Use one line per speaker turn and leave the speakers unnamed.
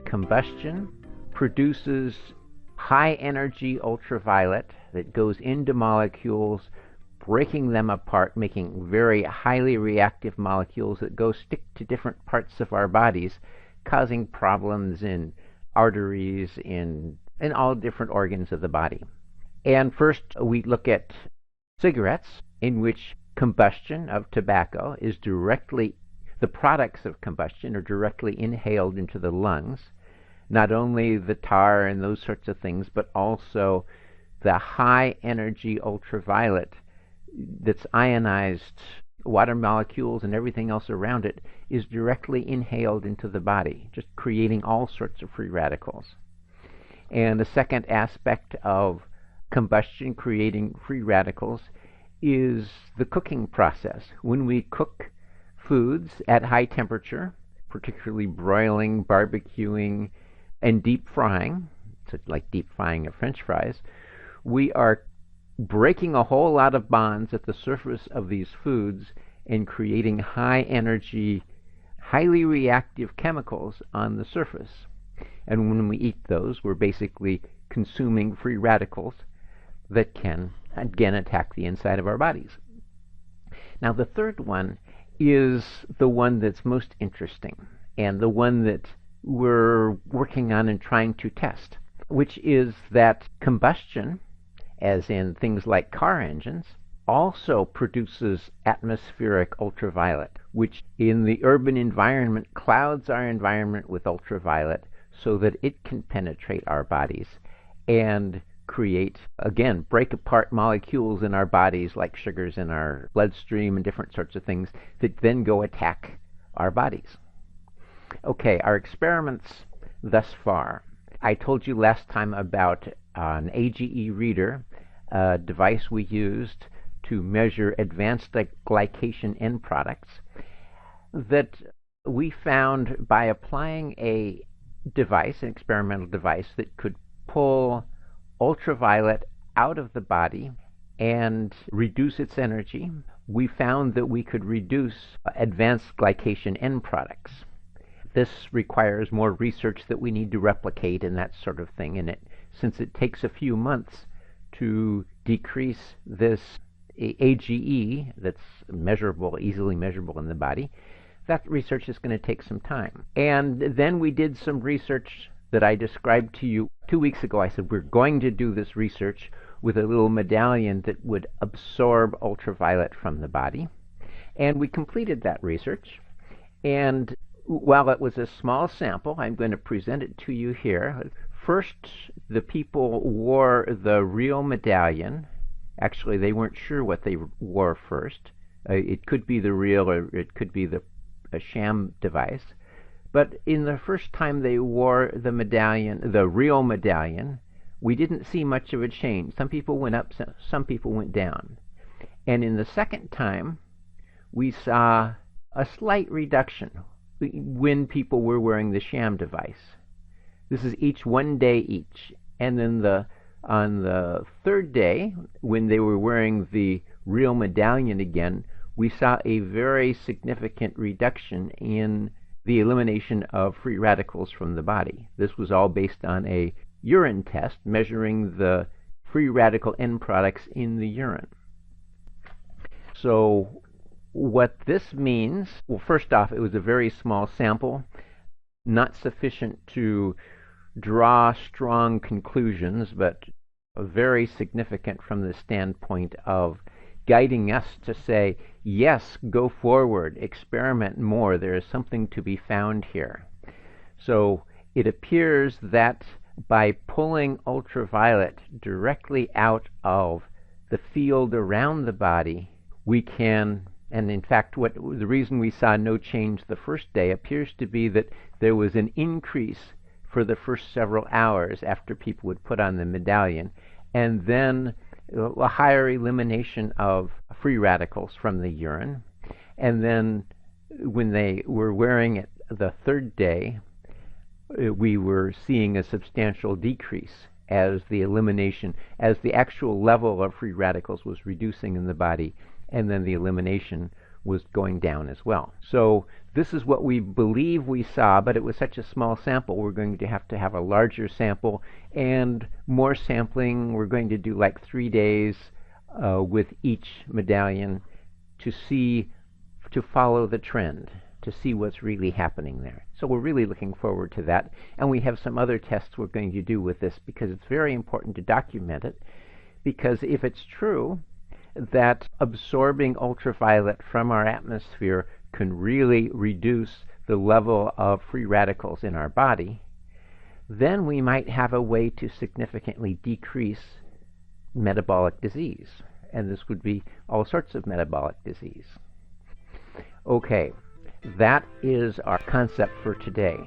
Combustion produces high energy ultraviolet that goes into molecules, breaking them apart, making very highly reactive molecules that go stick to different parts of our bodies, causing problems in arteries, in all different organs of the body. And first, we look at cigarettes, in which combustion of tobacco is directly, the products of combustion are directly inhaled into the lungs. Not only the tar and those sorts of things, but also the high energy ultraviolet that's ionized water molecules and everything else around it is directly inhaled into the body, just creating all sorts of free radicals. And the second aspect of combustion creating free radicals is the cooking process. When we cook foods at high temperature, particularly broiling, barbecuing, and deep frying, so like deep frying of French fries, we are breaking a whole lot of bonds at the surface of these foods and creating high energy, highly reactive chemicals on the surface. And when we eat those, we're basically consuming free radicals that can, again, attack the inside of our bodies. Now, the third one is the one that's most interesting, and the one that we're working on and trying to test, which is that combustion, as in things like car engines, also produces atmospheric ultraviolet, which in the urban environment clouds our environment with ultraviolet so that it can penetrate our bodies and create, again, break apart molecules in our bodies like sugars in our bloodstream and different sorts of things that then go attack our bodies. Okay, our experiments thus far. I told you last time about an AGE reader, a device we used to measure advanced glycation end products, that we found by applying a device, an experimental device, that could pull ultraviolet out of the body and reduce its energy, we found that we could reduce advanced glycation end products. This requires more research that we need to replicate and that sort of thing. And since it takes a few months to decrease this AGE that's measurable, easily measurable in the body, that research is going to take some time. And then we did some research that I described to you 2 weeks ago. I said we're going to do this research with a little medallion that would absorb ultraviolet from the body. And we completed that research. And while it was a small sample, I'm going to present it to you here. First, the people wore the real medallion. Actually, they weren't sure what they wore first. It could be the real or it could be a sham device. But in the first time they wore the medallion, the real medallion, we didn't see much of a change. Some people went up, some people went down. And in the second time, we saw a slight reduction when people were wearing the sham device. This is each 1 day each. And then on the third day, when they were wearing the real medallion again, we saw a very significant reduction in the elimination of free radicals from the body. This was all based on a urine test measuring the free radical end products in the urine. So what this means, well, first off, it was a very small sample, not sufficient to draw strong conclusions, but very significant from the standpoint of guiding us to say, yes, go forward, experiment more, there is something to be found here. So it appears that by pulling ultraviolet directly out of the field around the body, we can, and in fact, the reason we saw no change the first day appears to be that there was an increase for the first several hours after people would put on the medallion, and then a higher elimination of free radicals from the urine. And then when they were wearing it the third day, we were seeing a substantial decrease. as the elimination, as the actual level of free radicals was reducing in the body, and then the elimination was going down as well. So this is what we believe we saw, but it was such a small sample. We're going to have a larger sample and more sampling. We're going to do like 3 days with each medallion to follow the trend, to see what's really happening there. So we're really looking forward to that. And we have some other tests we're going to do with this because it's very important to document it. Because if it's true that absorbing ultraviolet from our atmosphere can really reduce the level of free radicals in our body, then we might have a way to significantly decrease metabolic disease. And this would be all sorts of metabolic disease. Okay, that is our concept for today.